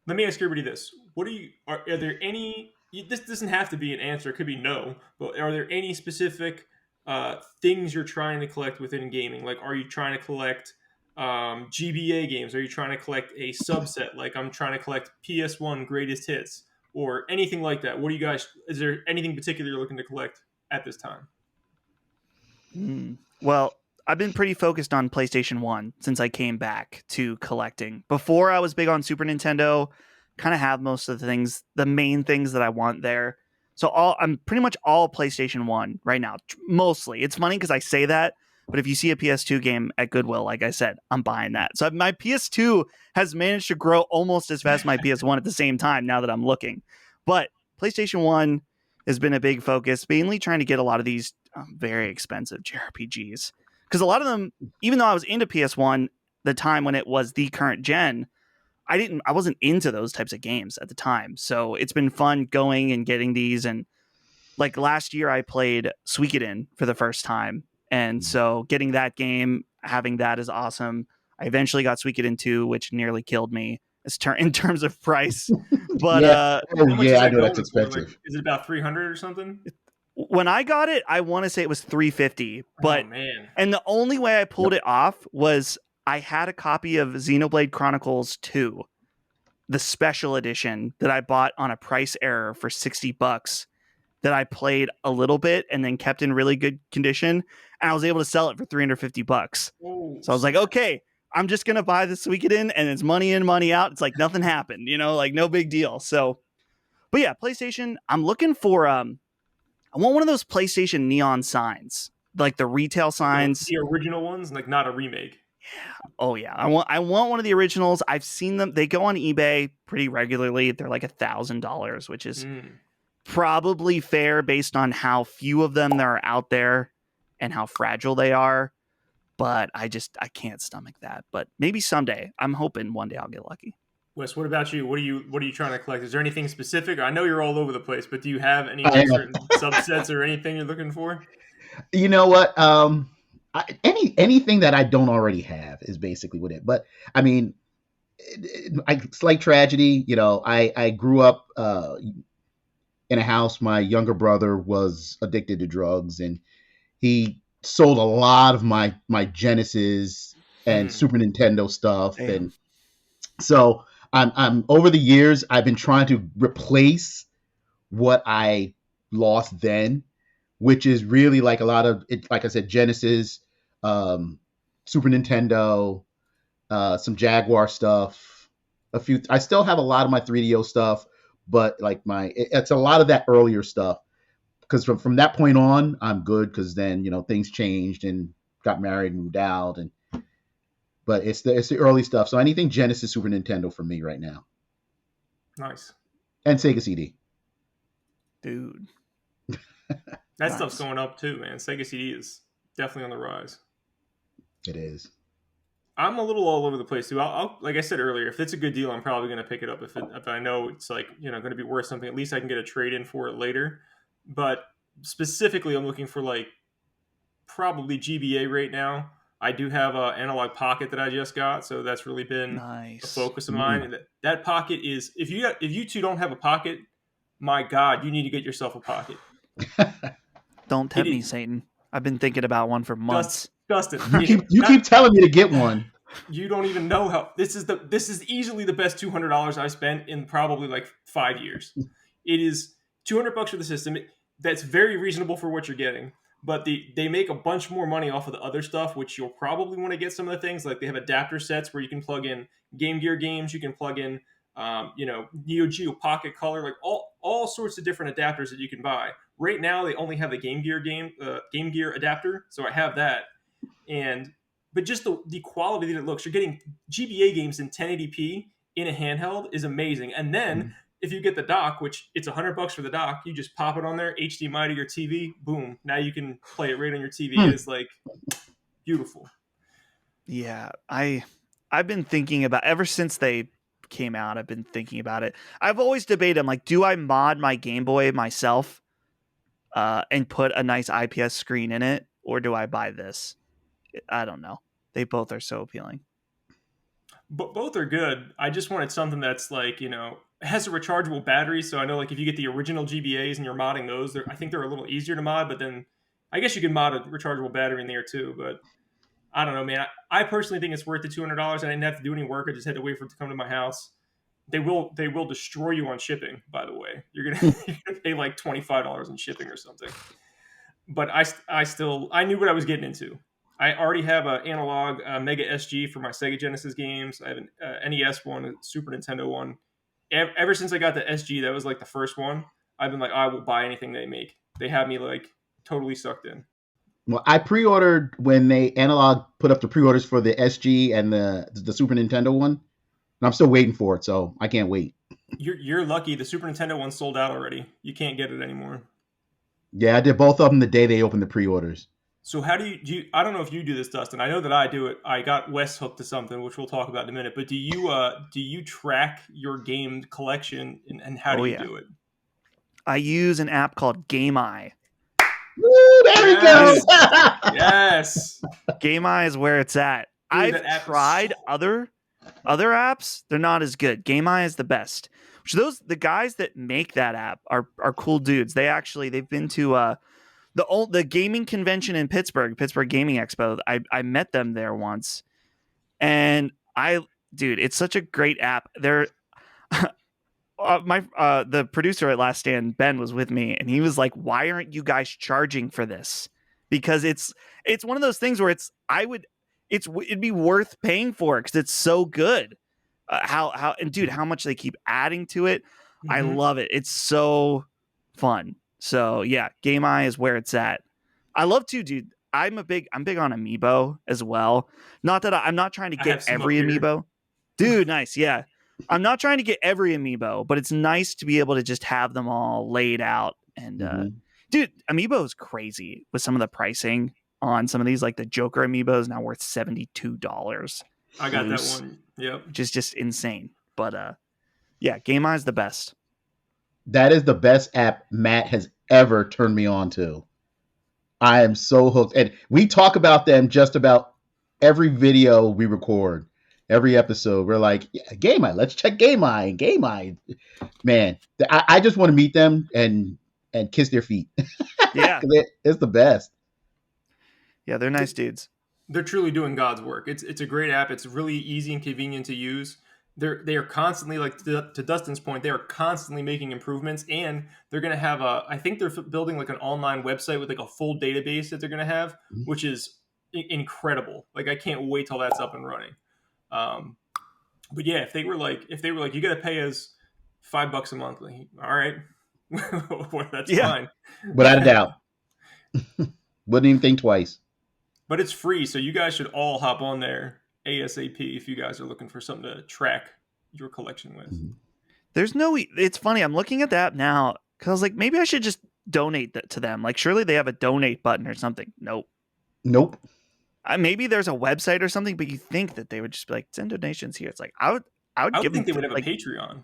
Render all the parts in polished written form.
Let me ask everybody this: What are there any? This doesn't have to be an answer; it could be no. But are there any specific things you're trying to collect within gaming? Like, are you trying to collect GBA games? Are you trying to collect a subset? Like, I'm trying to collect PS1 greatest hits or anything like that. What do you guys? Is there anything particular you're looking to collect at this time? Well, I've been pretty focused on PlayStation 1 since I came back to collecting. Before I was big on Super Nintendo, kind of have most of the things, the main things that I want there. So I'm pretty much all PlayStation 1 right now. Mostly. It's funny because I say that, but if you see a PS2 game at Goodwill, like I said, I'm buying that. So my PS2 has managed to grow almost as fast as my PS1 at the same time now that I'm looking. But PlayStation 1 has been a big focus, mainly trying to get a lot of these very expensive JRPGs. Because a lot of them, even though I was into PS1, the time when it was the current gen, I wasn't into those types of games at the time. So it's been fun going and getting these. And like last year, I played Suikoden for the first time, and so getting that game, having that is awesome. I eventually got Suikoden 2, which nearly killed me in terms of price. But Yeah. Oh, How much is yeah. I that know that's going for? Like, expensive. is it about 300 or something? when I got it, I want to say it was 350, Oh but man. and the only way I pulled Yep. it off was I had a copy of Xenoblade Chronicles 2, the special edition that I bought on a price error for $60 that I played a little bit and then kept in really good condition, and I was able to sell it for $350. Oh So I was like, snap. okay, I'm just going to buy this Suikoden and it's money in, money out. It's like nothing happened, like no big deal. So, but yeah, PlayStation, I'm looking for I want one of those PlayStation neon signs, like the retail Like signs. the original ones, like not a remake. Oh yeah, I want one of the originals. I've seen them. They go on eBay pretty regularly. They're like $1,000, which is Mm. probably fair based on how few of them there are out there and how fragile they are. But I can't stomach that. But maybe someday. I'm hoping one day I'll get lucky. Wes, what about you? What are you trying to collect? Is there anything specific? I know you're all over the place, but do you have any I like am. certain subsets or anything you're looking for? You know what? Anything that I don't already have is basically what it. But I mean, slight tragedy. I grew up in a house. My younger brother was addicted to drugs, and he sold a lot of my Genesis and Mm. Super Nintendo stuff, Damn. and so I'm over the years I've been trying to replace what I lost then, which is really like a lot of it. Like I said, Genesis, um, Super Nintendo, some Jaguar stuff. A few. I still have a lot of my 3DO stuff, but like it's a lot of that earlier stuff. Because from that point on, I'm good. Because then things changed and got married, moved out, and but it's the early stuff. So anything Genesis, Super Nintendo for me right now, Nice. and Sega CD. Dude. That stuff's Nice. going up too, man. Sega CD is definitely on the rise. It is. I'm a little all over the place too. Like I said earlier, if it's a good deal, I'm probably going to pick it up. If I know it's like going to be worth something, at least I can get a trade in for it later. But specifically, I'm looking for like probably GBA right now. I do have a analog pocket that I just got, so that's really been a Nice. focus of mine. Mm. And that pocket is if you two don't have a pocket, my God, you need to get yourself a pocket. Don't It tempt me, is Satan. I've been thinking about one for months. Dustin. you keep you keep telling me to get one. You don't even know how this is easily the best $200 I spent in probably like 5 years. It is $200 for the system. That's very reasonable for what you're getting. But they make a bunch more money off of the other stuff, which you'll probably want to get some of the things. Like they have adapter sets where you can plug in Game Gear games, you can plug in Neo Geo Pocket Color, like all sorts of different adapters that you can buy. Right now they only have the Game Gear adapter, so I have that. And but just the quality that it looks, you're getting GBA games in 1080p in a handheld is amazing. And then if you get the dock, which it's $100 for the dock, you just pop it on there, HDMI to your TV, boom, now you can play it right on your TV. It Hmm. is like beautiful. Yeah, I've been thinking about ever since they came out. I've been thinking about it. I've always debated. I'm like, do I mod my Game Boy myself, and put a nice IPS screen in it, or do I buy this? I don't know. They both are so appealing. But both are good. I just wanted something that's like, has a rechargeable battery. So I know like if you get the original GBAs and you're modding those, I think they're a little easier to mod. But then I guess you can mod a rechargeable battery in there too. But I don't know, man. I personally think it's worth the $200. I didn't have to do any work. I just had to wait for it to come to my house. They will destroy you on shipping. By the way, you're gonna pay like $25 in shipping or something. But I knew what I was getting into. I already have an analog Mega SG for my Sega Genesis games. I have an NES one, a Super Nintendo one. Ever since I got the SG, that was like the first one. I've been like, I will buy anything they make. They have me like totally sucked in. Well, I pre-ordered when they analog put up the pre-orders for the SG and the Super Nintendo one, and I'm still waiting for it, so I can't wait. You're lucky. The Super Nintendo one sold out already. You can't get it anymore. Yeah, I did both of them the day they opened the pre-orders. So how do you? I don't know if you do this, Dustin. I know that I do it. I got Wes hooked to something, which we'll talk about in a minute. But do you track your game collection and how do you do it? I use an app called Game Eye. Woo, there we go. Yes. Game Eye is where it's at. Dude, I've tried other apps. They're not as good. Game Eye is the best. Which the guys that make that app are cool dudes. They've been to the gaming convention in Pittsburgh Gaming Expo. I met them there once, and dude, it's such a great app. They're the producer at Last Stand, Ben, was with me, and he was like, "Why aren't you guys charging for this?" Because it's one of those things where it'd be worth paying for because it's so good. And dude, how much they keep adding to it. Mm-hmm. I love it. It's so fun. So yeah, Game Eye is where it's at. I love to, dude. I'm big on Amiibo as well. Not that I'm not trying to get every Amiibo. Dude, nice. Yeah. I'm not trying to get every Amiibo, but it's nice to be able to just have them all laid out. And dude, Amiibo is crazy with some of the pricing on some of these, like the Joker Amiibo is now worth $72. I got that one. Yep. Which is just insane. But yeah, Game Eye is the best. That is the best app Matt has ever turned me on to. I am so hooked. And we talk about them just about every video we record. Every episode, we're like, yeah, Game Eye, let's check Game Eye. And Game Eye, man, I just want to meet them and kiss their feet. Yeah. It's the best. Yeah, they're nice dudes. They're truly doing God's work. It's a great app. It's really easy and convenient to use. They are constantly, like to Dustin's point, they are constantly making improvements, and they're going to have I think they're building like an online website with like a full database that they're going to have, which is incredible. Like I can't wait till that's up and running. But yeah, if they were like, you got to pay us $5 a month, like, all right, well, that's fine. Without a doubt. Wouldn't even think twice. But it's free, so you guys should all hop on there ASAP if you guys are looking for something to track your collection with. It's funny. I'm looking at the app now because I was like, maybe I should just donate that to them. Like, surely they have a donate button or something. Nope. Maybe there's a website or something, but you think that they would just be like, send donations here. It's like, I would think they would have like, a Patreon.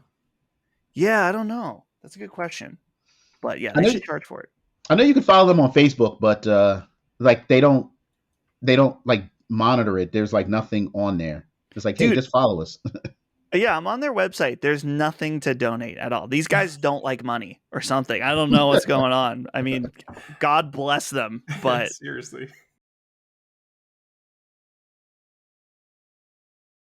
Yeah, I don't know. That's a good question. But yeah, they should charge for it. I know you can follow them on Facebook, but like they don't like monitor it. There's like nothing on there. It's like, hey, just follow us. Yeah, I'm on their website. There's nothing to donate at all. These guys don't like money or something. I don't know what's going on. I mean, God bless them, but seriously,